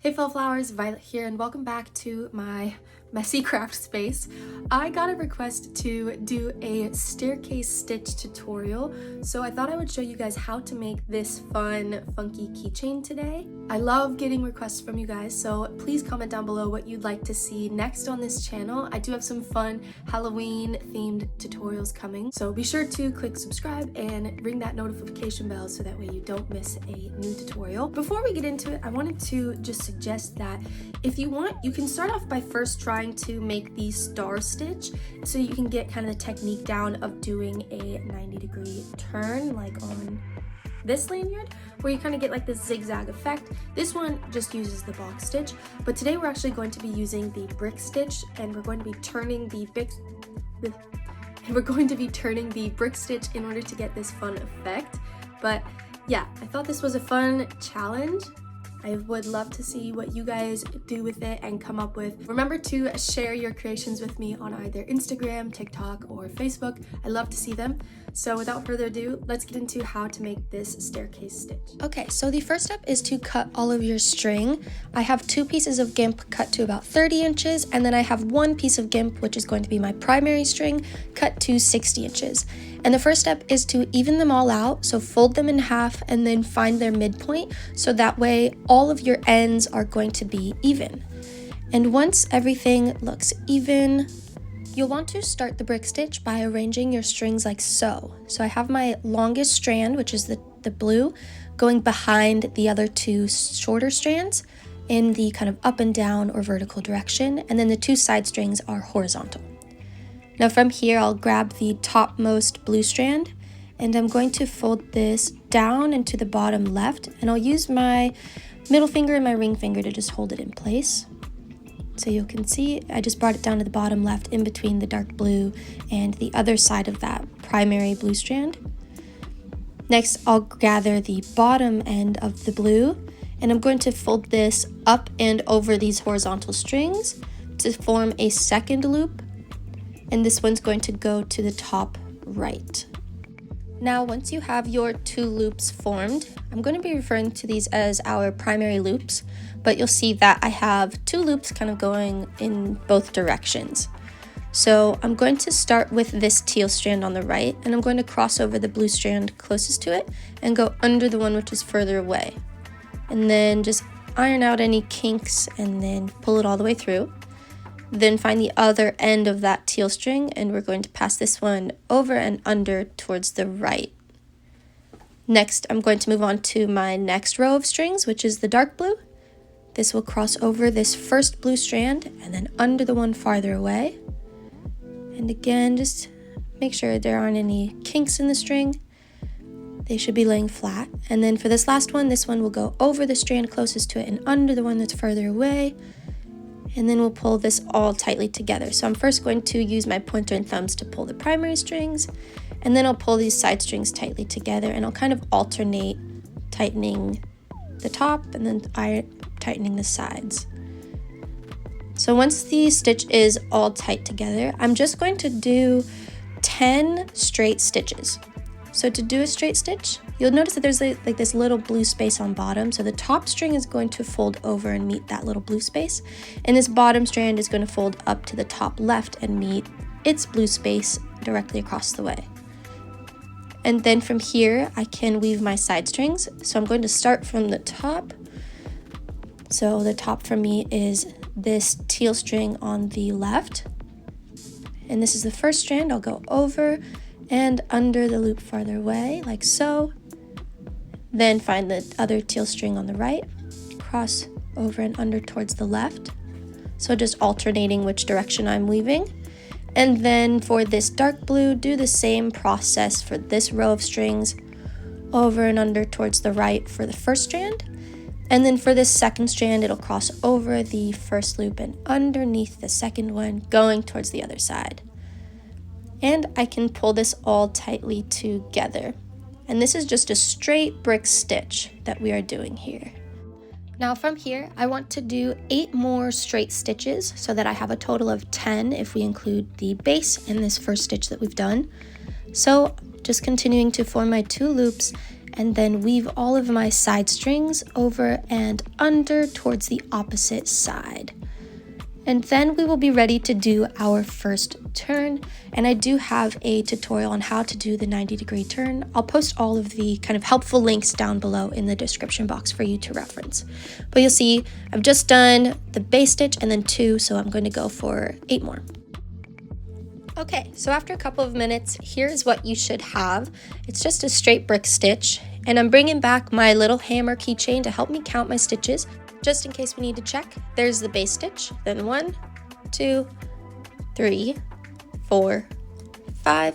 Hey fellow flowers, Violet here, and welcome back to my messy craft space. I got a request to do a staircase stitch tutorial, so I thought I would show you guys how to make this fun, funky keychain today. I love getting requests from you guys, so please comment down below what you'd like to see next on this channel. I do have some fun Halloween themed tutorials coming, so be sure to click subscribe and ring that notification bell so that way you don't miss a new tutorial. Before we get into it, I wanted to just suggest that if you want, you can start off by first trying to make the star stitch so you can get kind of the technique down of doing a 90-degree turn like on this lanyard, where you kind of get like this zigzag effect. This one just uses the box stitch, but today we're actually going to be using the brick stitch, and we're going to be turning the brick stitch in order to get this fun effect. But yeah, I thought this was a fun challenge. I would love to see what you guys do with it and come up with. Remember to share your creations with me on either Instagram, TikTok, or Facebook. I love to see them. So without further ado, let's get into how to make this staircase stitch. Okay, so the first step is to cut all of your string. I have 2 pieces of Gimp cut to about 30 inches, and then I have 1 piece of Gimp, which is going to be my primary string, cut to 60 inches. And the first step is to even them all out, so fold them in half and then find their midpoint, so that way all of your ends are going to be even. And once everything looks even, you'll want to start the brick stitch by arranging your strings like so. So I have my longest strand, which is the blue, going behind the other 2 shorter strands in the kind of up and down or vertical direction, and then the 2 side strings are horizontal. Now from here, I'll grab the topmost blue strand, and I'm going to fold this down into the bottom left, and I'll use my middle finger and my ring finger to just hold it in place. So you can see I just brought it down to the bottom left in between the dark blue and the other side of that primary blue strand. Next, I'll gather the bottom end of the blue, and I'm going to fold this up and over these horizontal strings to form a second loop, and this one's going to go to the top right. Now, once you have your 2 loops formed, I'm going to be referring to these as our primary loops, but you'll see that I have 2 loops kind of going in both directions. So I'm going to start with this teal strand on the right, and I'm going to cross over the blue strand closest to it and go under the one which is further away. And then just iron out any kinks and then pull it all the way through. Then find the other end of that teal string, and we're going to pass this one over and under towards the right. Next, I'm going to move on to my next row of strings, which is the dark blue. This will cross over this first blue strand and then under the one farther away. And again, just make sure there aren't any kinks in the string. They should be laying flat. And then for this last one, this one will go over the strand closest to it and under the one that's further away. And then we'll pull this all tightly together. So I'm first going to use my pointer and thumbs to pull the primary strings, and then I'll pull these side strings tightly together, and I'll kind of alternate tightening the top and then tightening the sides. So once the stitch is all tight together, I'm just going to do 10 straight stitches. So to do a straight stitch, you'll notice that there's like this little blue space on bottom. So the top string is going to fold over and meet that little blue space. And this bottom strand is going to fold up to the top left and meet its blue space directly across the way. And then from here, I can weave my side strings. So I'm going to start from the top. So the top for me is this teal string on the left. And this is the first strand. I'll go over and under the loop farther away, like so. Then find the other teal string on the right, cross over and under towards the left. So just alternating which direction I'm weaving. And then for this dark blue, do the same process for this row of strings, over and under towards the right for the first strand. And then for this second strand, it'll cross over the first loop and underneath the second one, going towards the other side. And I can pull this all tightly together. And this is just a straight brick stitch that we are doing here. Now from here, I want to do 8 more straight stitches so that I have a total of 10 if we include the base and this first stitch that we've done. So just continuing to form my 2 loops and then weave all of my side strings over and under towards the opposite side. And then we will be ready to do our first turn. And I do have a tutorial on how to do the 90-degree turn. I'll post all of the kind of helpful links down below in the description box for you to reference. But you'll see I've just done the base stitch and then 2, so I'm going to go for 8 more. Okay, so after a couple of minutes, here's what you should have. It's just a straight brick stitch, and I'm bringing back my little hammer keychain to help me count my stitches. Just in case we need to check, there's the base stitch, then 1, 2, 3, 4, 5,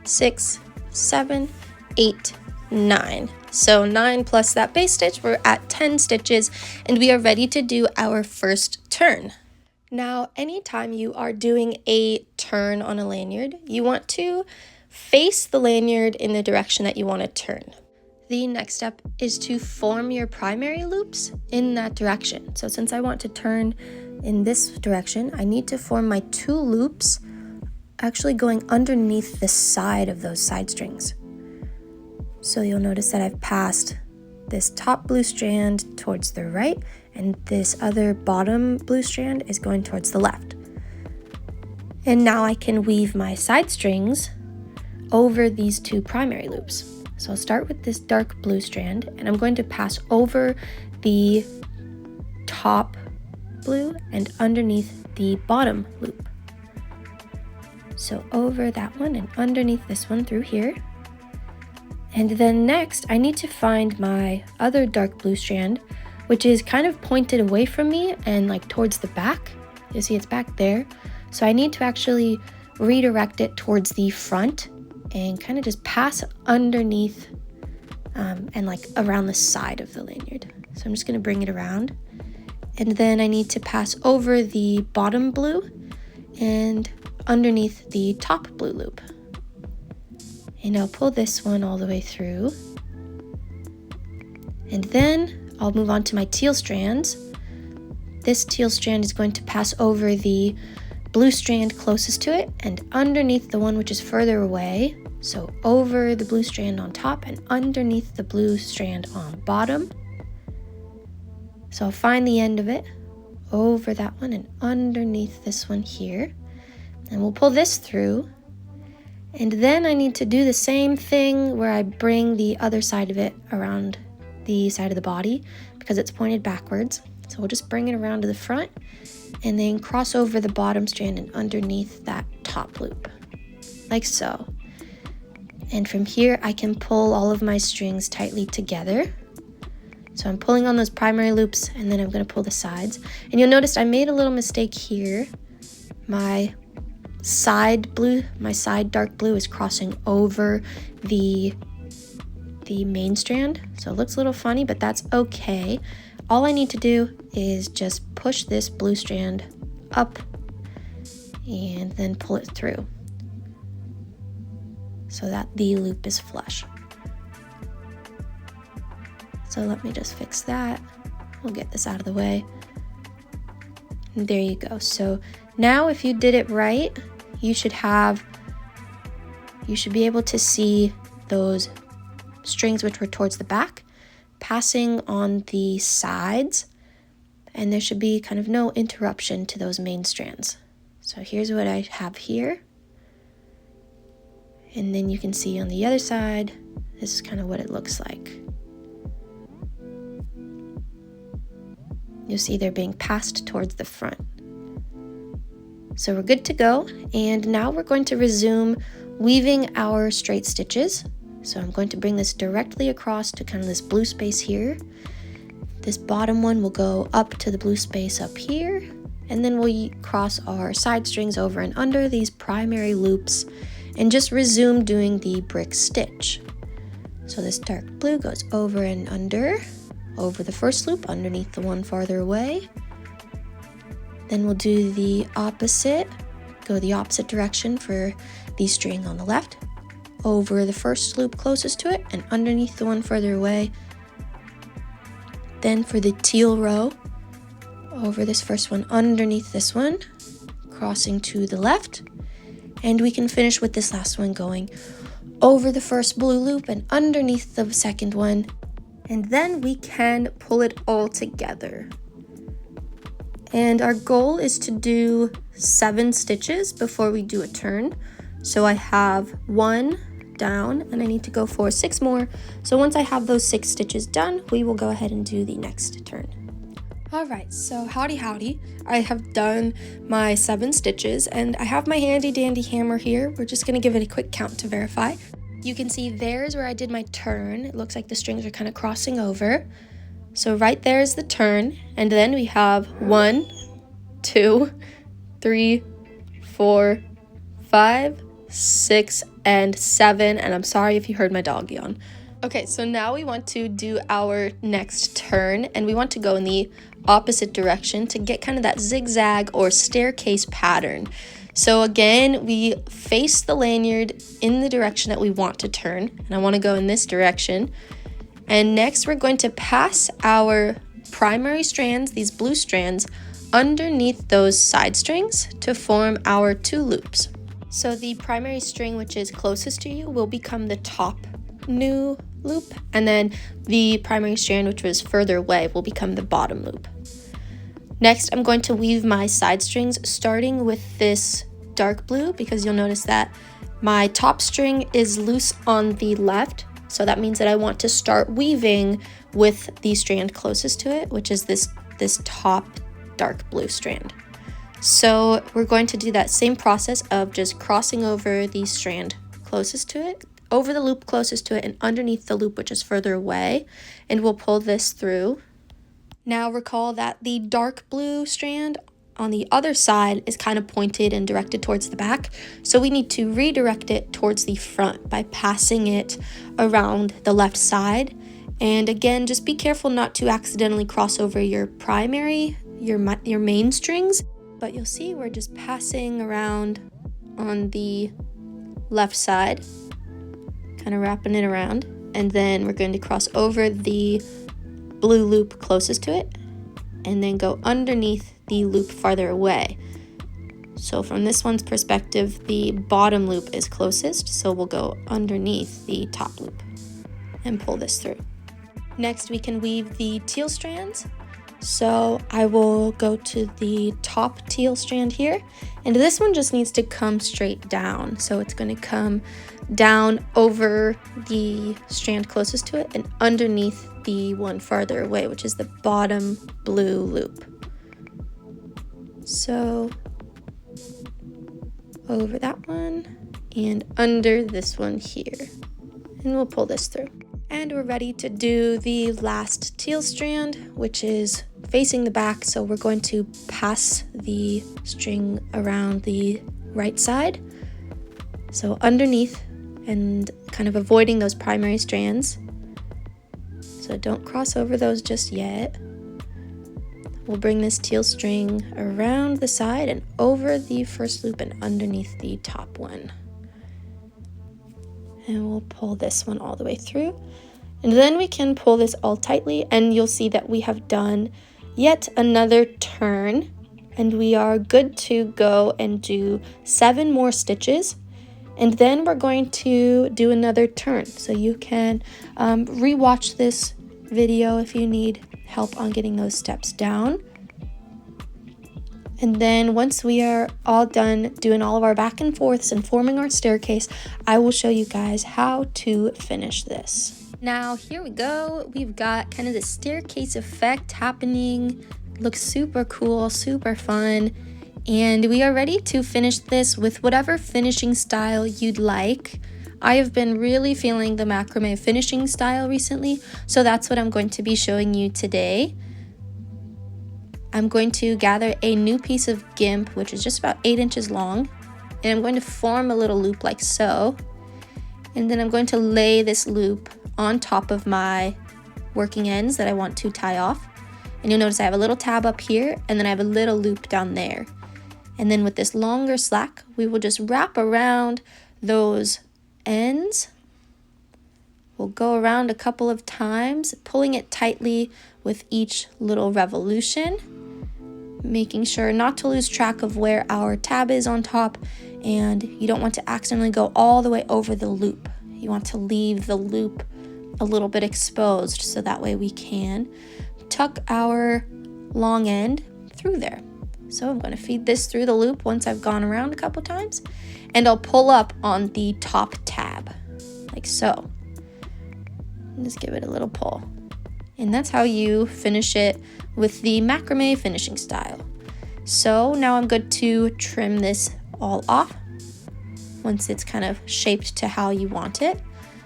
6, 7, 8, 9. So 9 plus that base stitch, we're at 10 stitches, and we are ready to do our first turn. Now, anytime you are doing a turn on a lanyard, you want to face the lanyard in the direction that you want to turn. The next step is to form your primary loops in that direction. So since I want to turn in this direction, I need to form my 2 loops actually going underneath the side of those side strings. So you'll notice that I've passed this top blue strand towards the right, and this other bottom blue strand is going towards the left. And now I can weave my side strings over these 2 primary loops. So I'll start with this dark blue strand, and I'm going to pass over the top blue and underneath the bottom loop. So over that one and underneath this one through here. And then next, I need to find my other dark blue strand, which is kind of pointed away from me and like towards the back. You see it's back there. So I need to actually redirect it towards the front and kind of just pass underneath and like around the side of the lanyard. So I'm just going to bring it around, and then I need to pass over the bottom blue and underneath the top blue loop. And I'll pull this one all the way through, and then I'll move on to my teal strands. This teal strand is going to pass over the blue strand closest to it and underneath the one which is further away. So over the blue strand on top and underneath the blue strand on bottom. So I'll find the end of it over that one and underneath this one here. And we'll pull this through. And then I need to do the same thing where I bring the other side of it around the side of the body because it's pointed backwards. So we'll just bring it around to the front and then cross over the bottom strand and underneath that top loop, like so. And from here, I can pull all of my strings tightly together. So I'm pulling on those primary loops, and then I'm going to pull the sides. And you'll notice I made a little mistake here. My side dark blue is crossing over the main strand. So it looks a little funny, but that's okay. All I need to do is just push this blue strand up and then pull it through so that the loop is flush. So let me just fix that. We'll get this out of the way. And there you go. So now if you did it right, you should be able to see those strings which were towards the back passing on the sides, and there should be kind of no interruption to those main strands. So here's what I have here. And then you can see on the other side, this is kind of what it looks like. You'll see they're being passed towards the front. So we're good to go. And now we're going to resume weaving our straight stitches. So I'm going to bring this directly across to kind of this blue space here. This bottom one will go up to the blue space up here. And then we'll cross our side strings over and under these primary loops and just resume doing the brick stitch. So this dark blue goes over and under, over the first loop, underneath the one farther away. Then we'll do the opposite, go the opposite direction for the string on the left, over the first loop closest to it and underneath the one further away. Then for the teal row, over this first one, underneath this one, crossing to the left. And we can finish with this last one going over the first blue loop and underneath the second one. And then we can pull it all together. And our goal is to do 7 stitches before we do a turn. So I have 1 down and I need to go for 6 more. So once I have those 6 stitches done, we will go ahead and do the next turn. Alright, so howdy. I have done my 7 stitches and I have my handy dandy hammer here. We're just gonna give it a quick count to verify. You can see there's where I did my turn. It looks like the strings are kind of crossing over. So right there is the turn, and then we have 1, 2, 3, 4, 5, 6, and 7, and I'm sorry if you heard my dog yawn. Okay, so now we want to do our next turn, and we want to go in the opposite direction to get kind of that zigzag or staircase pattern. So again, we face the lanyard in the direction that we want to turn, and I want to go in this direction. And next we're going to pass our primary strands, these blue strands, underneath those side strings to form our 2 loops. So the primary string, which is closest to you, will become the top new loop, and then the primary strand, which was further away, will become the bottom loop. Next, I'm going to weave my side strings starting with this dark blue, because you'll notice that my top string is loose on the left. So that means that I want to start weaving with the strand closest to it, which is this top dark blue strand. So we're going to do that same process of just crossing over the strand closest to it, over the loop closest to it, and underneath the loop which is further away, and we'll pull this through. Now recall that the dark blue strand on the other side is kind of pointed and directed towards the back, so we need to redirect it towards the front by passing it around the left side. And again, just be careful not to accidentally cross over your primary, your main strings, but you'll see we're just passing around on the left side, kind of wrapping it around, and then we're going to cross over the blue loop closest to it and then go underneath the loop farther away. So from this one's perspective, the bottom loop is closest, so we'll go underneath the top loop and pull this through. Next, we can weave the teal strands. So I will go to the top teal strand here, and this one just needs to come straight down. So it's going to come down over the strand closest to it and underneath the one farther away, which is the bottom blue loop. So over that one and under this one here, and we'll pull this through. And we're ready to do the last teal strand, which is facing the back. So we're going to pass the string around the right side, so underneath, and kind of avoiding those primary strands. So don't cross over those just yet. We'll bring this teal string around the side and over the first loop and underneath the top one. And we'll pull this one all the way through. And then we can pull this all tightly, and you'll see that we have done yet another turn, and we are good to go and do 7 more stitches. And then we're going to do another turn. So you can rewatch this video if you need help on getting those steps down. And then once we are all done doing all of our back and forths and forming our staircase, I will show you guys how to finish this. Now here we go. We've got kind of the staircase effect happening. Looks super cool, super fun. And we are ready to finish this with whatever finishing style you'd like. I have been really feeling the macrame finishing style recently, so that's what I'm going to be showing you today. I'm going to gather a new piece of Gimp, which is just about 8 inches long, and I'm going to form a little loop like so. And then I'm going to lay this loop on top of my working ends that I want to tie off. And you'll notice I have a little tab up here, and then I have a little loop down there. And then with this longer slack, we will just wrap around those ends. We'll go around a couple of times, pulling it tightly with each little revolution, making sure not to lose track of where our tab is on top, and you don't want to accidentally go all the way over the loop. you want to leave the loop a little bit exposed so that way we can tuck our long end through there. So I'm going to feed this through the loop once I've gone around a couple times, and I'll pull up on the top tab like so. And just give it a little pull. And that's how you finish it with the macrame finishing style. So now I'm good to trim this all off once it's kind of shaped to how you want it.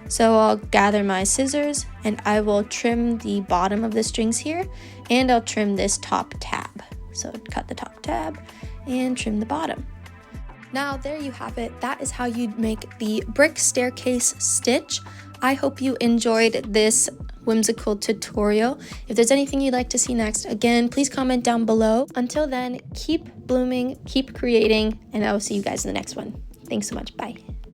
So I'll gather my scissors and I will trim the bottom of the strings here, and I'll trim this top tab. So cut the top tab and trim the bottom. Now there you have it. That is how you'd make the brick staircase stitch. I hope you enjoyed this whimsical tutorial. If there's anything you'd like to see next, again, please comment down below. Until then, keep blooming, keep creating, and I will see you guys in the next one. Thanks so much. Bye.